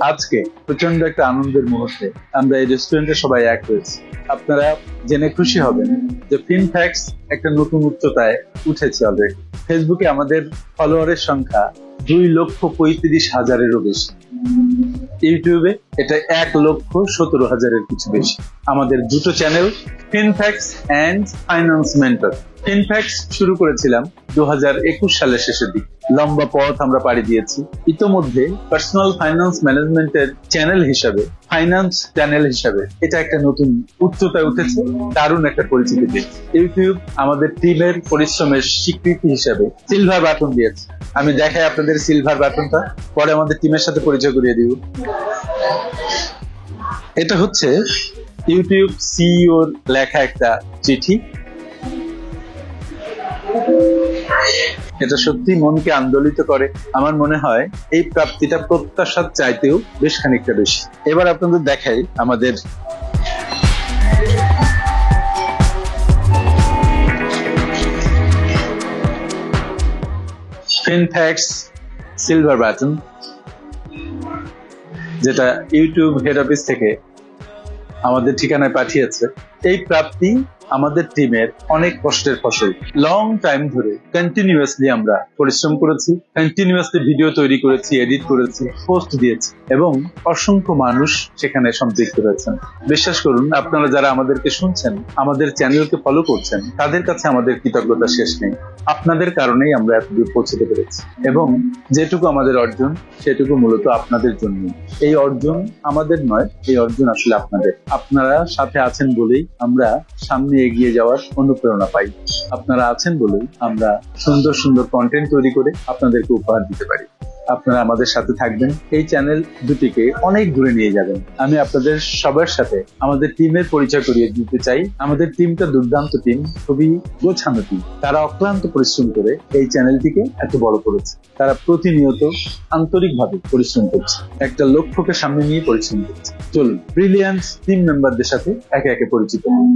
আজকে প্রচন্ড একটা আনন্দের মুহূর্তে আমরা এই রেস্টুরেন্টে সবাই এক হয়েছি। আপনারা জেনে খুশি হবেন যে ফিনফ্যাক্টস একটা নতুন উচ্চতায় উঠেছে অলরেডি। ফেসবুকে আমাদের ফলোয়ারের সংখ্যা 2,35,000-এরও বেশি। ইউটিউবে এটা 1,17,000-এর কিছু বেশি। আমাদের দুটো চ্যানেল, ফিনফ্যাক্টস এন্ড ফাইন্যান্স মেন্টর। ফিনফ্যাক্টস শুরু করেছিলাম 2021 সালের শেষের দিকে। লম্বা পথ আমরা পাড়ি দিয়েছি। ইতোমধ্যে পার্সোনাল ফাইন্যান্স ম্যানেজমেন্টের চ্যানেল হিসাবে, ফাইন্যান্স চ্যানেল হিসাবে এটা একটা নতুন উচ্চতায় উঠেছে, দারুণ একটা পরিচিতি পেয়েছে। ইউটিউব আমাদের টিমের পরিশ্রমের স্বীকৃতি হিসাবে সিলভার বাটন দিয়েছে। আমি দেখাই আপনাদের সিলভার বাটনটা, পরে আমাদের টিমের সাথে পরিচয় করিয়ে দিব। এটা হচ্ছে ইউটিউব সিইওর লেখা একটা চিঠি। এটা সত্যি মনকে আন্দোলিত করে। আমার মনে হয় এই প্রাপ্তিটা প্রত্যাশার চাইতেও বেশ খানিকটা বেশি। এবার আপনাদের দেখাই আমাদের ফিনফ্যাক্টস সিলভার বাটন, যেটা ইউটিউব হেড অফিস থেকে আমাদের ঠিকানায় পাঠিয়েছে। এই প্রাপ্তি আমাদের টিমের অনেক কষ্টের ফসল। লং টাইম ধরে কন্টিনিউয়াসলি আমরা পরিশ্রম করেছি, কন্টিনিউয়াসলি ভিডিও তৈরি করেছি, এডিট করেছি, পোস্ট দিয়েছি এবং অসংখ্য মানুষ সেখানে সম্পৃক্ত হয়েছেন। বিশ্বাস করুন, আপনারা যারা আমাদেরকে শুনছেন, আমাদের চ্যানেলকে ফলো করছেন, তাদের কাছে আমাদের কৃতজ্ঞতা শেষ নেই। আপনাদের কারণেই আমরা এতদূর পৌঁছতে পেরেছি এবং যেটুকু আমাদের অর্জন সেটুকু মূলত আপনাদের জন্য। এই অর্জন আমাদের নয়, এই অর্জন আসলে আপনাদের। আপনারা সাথে আছেন বলেই আমরা সামনে এগিয়ে যাওয়ার অনুপ্রেরণা পাই। আপনারা আছেন বলেই আমরা সুন্দর সুন্দর কন্টেন্ট তৈরি করে আপনাদেরকে উপহার দিতে পারি। আপনারা আমাদের সাথে থাকবেন, এই চ্যানেল দুটিকে অনেক দূরে নিয়ে যাবেন। আমি আপনাদের সবার সাথে আমাদের টিমের পরিচয় করিয়ে দিতে চাই। আমাদের টিমটা দুর্দান্ত টিম, খুবই গোছানো টিম। তারা অক্লান্ত পরিশ্রম করে এই চ্যানেলটিকে এত বড় করেছে। তারা প্রতিনিয়ত আন্তরিকভাবে পরিশ্রম করছে, একটা লক্ষ্যকে সামনে নিয়ে পরিশ্রম করছে। চলুন ব্রিলিয়ান্স টিম মেম্বারদের সাথে একে একে পরিচিত হন।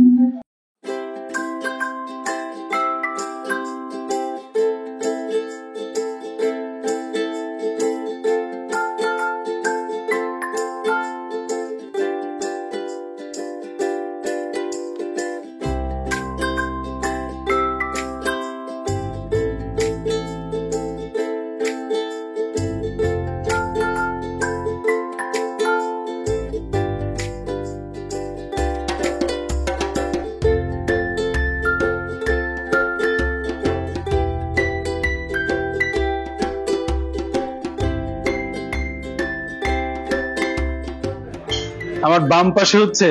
আমার বাম পাশে হচ্ছে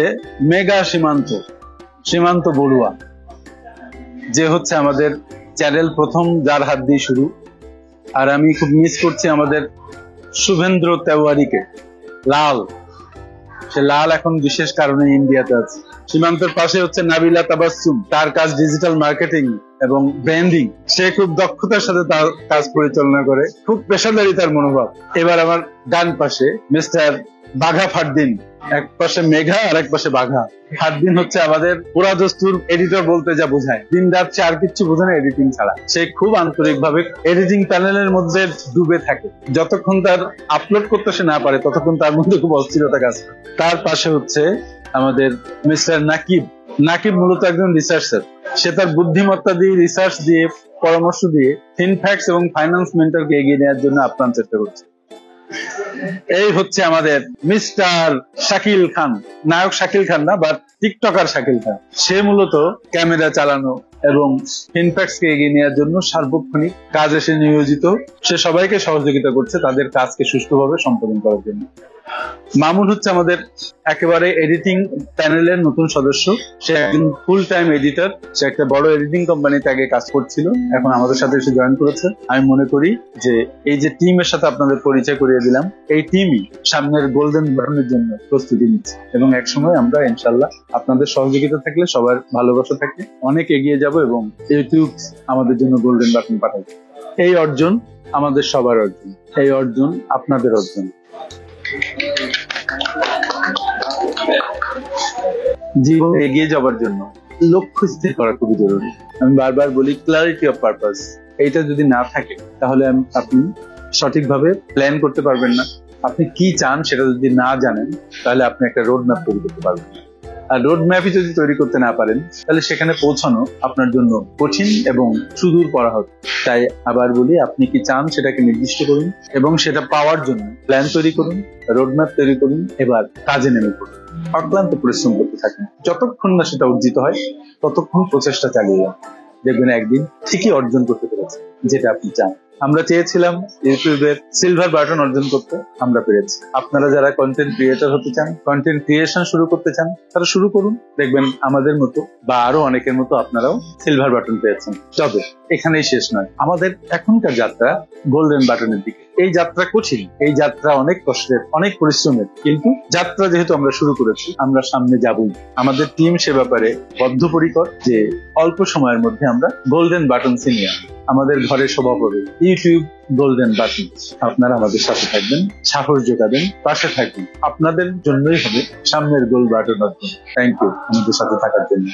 মেগা সীমান্ত বড়ুয়া, যে হচ্ছে আমাদের চ্যানেল প্রথম যার হাত দিয়ে শুরু। আর আমি খুব মিস করছি আমাদের শুভেন্দ্র তেওয়ারিকে, সে লাল এখন বিশেষ কারণে ইন্ডিয়াতে আছে। সীমান্তর পাশে হচ্ছে নাবিলা তাবাসসুম, তার কাজ ডিজিটাল মার্কেটিং এবং ব্র্যান্ডিং। সে খুব দক্ষতার সাথে তার কাজ পরিচালনা করে, খুব পেশাদারি তার মনোভাব। এবার আমার ডান পাশে মিস্টার বাঘা ফারদিন, এক পাশে মেঘা আর এক পাশে বাঘা। ফারদিন হচ্ছে আমাদের পুরা দস্তুর এডিটর বলতে যা বোঝায়, দিন রাত সে আর কিচ্ছু বোঝে না এডিটিং ছাড়া। সে খুব আন্তরিক ভাবে এডিটিং প্যানেলের মধ্যে ডুবে থাকে। যতক্ষণ তার আপলোড করতে সে না পারে ততক্ষণ তার মধ্যে খুব অস্থিরতা কাজ করে। তার পাশে হচ্ছে আমাদের মিস্টার নাকিব মূলত একজন রিসার্চার। সে তার বুদ্ধিমত্তা দিয়ে, রিসার্চ দিয়ে, পরামর্শ দিয়ে ফিনফ্যাক্টস এবং ফাইন্যান্স মেন্টরকে এগিয়ে নেওয়ার জন্য আপ্রাণ চেষ্টা করছে। এই হচ্ছে আমাদের মিস্টার শাকিল খান, নায়ক শাকিল খান না, বাট টিকটকার শাকিল খান। সে মূলত ক্যামেরা চালানো এবং ফিনফ্যাক্টস কে এগিয়ে নেওয়ার জন্য সার্বক্ষণিক কাজে সে নিয়োজিত। সে সবাইকে সহযোগিতা করছে তাদের কাজকে সুষ্ঠুভাবে সম্পাদন করার জন্য। মামুন হচ্ছে আমাদের একেবারে এডিটিং প্যানেলের নতুন সদস্য। সে একজন ফুল টাইম এডিটর। সে একটা বড় এডিটিং কোম্পানিতে আগে কাজ করছিল, এখন আমাদের সাথে এসে জয়েন করেছে। আমি মনে করি যে এই যে টিমের সাথে আপনাদের পরিচয় করিয়ে দিলাম, এই টিমই সামনের গোল্ডেন বাটনের জন্য প্রস্তুতি নিচ্ছে এবং একসময় আমরা ইনশাল্লাহ আপনাদের সহযোগিতা থাকলে, সবার ভালোবাসা থাকলে অনেক এগিয়ে যাব এবং ইউটিউব আমাদের জন্য গোল্ডেন বাটন পাঠাবে। এই অর্জন আমাদের সবার অর্জন, এই অর্জন আপনাদের অর্জন। জীবনে এগিয়ে যাওয়ার জন্য লক্ষ্য স্থির করা খুবই জরুরি। আমি বারবার বলি, ক্লারিটি অফ পারপাস। এইটা যদি না থাকে তাহলে আপনি সঠিকভাবে প্ল্যান করতে পারবেন না, আপনি কি চান সেটা যদি না জানেন তাহলে আপনি একটা রোড ম্যাপ তৈরি করতে পারবেন না। আর রোড ম্যাপই যদি তৈরি করতে না পারেন তাহলে সেখানে পৌঁছানো আপনার জন্য কঠিন এবং সুদূর করা হবে। তাই আবার বলি, আপনি কি চান সেটাকে নির্দিষ্ট করুন এবং সেটা পাওয়ার জন্য প্ল্যান তৈরি করুন, রোড ম্যাপ তৈরি করুন, এবার কাজে নেমে পড়ুন। অক্লান্ত পরিশ্রম করতে থাকুন, যতক্ষণ না সেটা অর্জিত হয় ততক্ষণ প্রচেষ্টা চালিয়ে যান। দেখবেন একদিন ঠিকই অর্জন করতে পেরেছেন যেটা আপনি চান। আমরা চেয়েছিলাম ইউটিউবের সিলভার বাটন অর্জন করতে, আমরা পেরেছি। আপনারা যারা কন্টেন্ট ক্রিয়েটর হতে চান, কন্টেন্ট ক্রিয়েশন শুরু করতে চান, তারা শুরু করুন। দেখবেন আমাদের মতো বা আরো অনেকের মতো আপনারাও সিলভার বাটন পেয়েছেন। তবে এখানেই শেষ নয়, আমাদের এখনকার যাত্রা গোল্ডেন বাটনের দিকে। এই যাত্রা কঠিন, এই যাত্রা অনেক কষ্টের, অনেক পরিশ্রমের, কিন্তু যাত্রা যেহেতু আমরা শুরু করেছি, আমরা সামনে যাবই। আমাদের টিম সে ব্যাপারে বদ্ধপরিকর যে অল্প সময়ের মধ্যে আমরা গোল্ডেন বাটন ছিনিয়ে আনবো। আমাদের ঘরে স্বভাব হবে ইউটিউব গোল্ডেন বাটন। আপনারা আমাদের সাথে থাকবেন, সাহস যোগাবেন, পাশে থাকবেন। আপনাদের জন্যই হবে সামনের গোল্ড বাটন অর্জন। থ্যাংক ইউ আমাদের সাথে থাকার জন্য।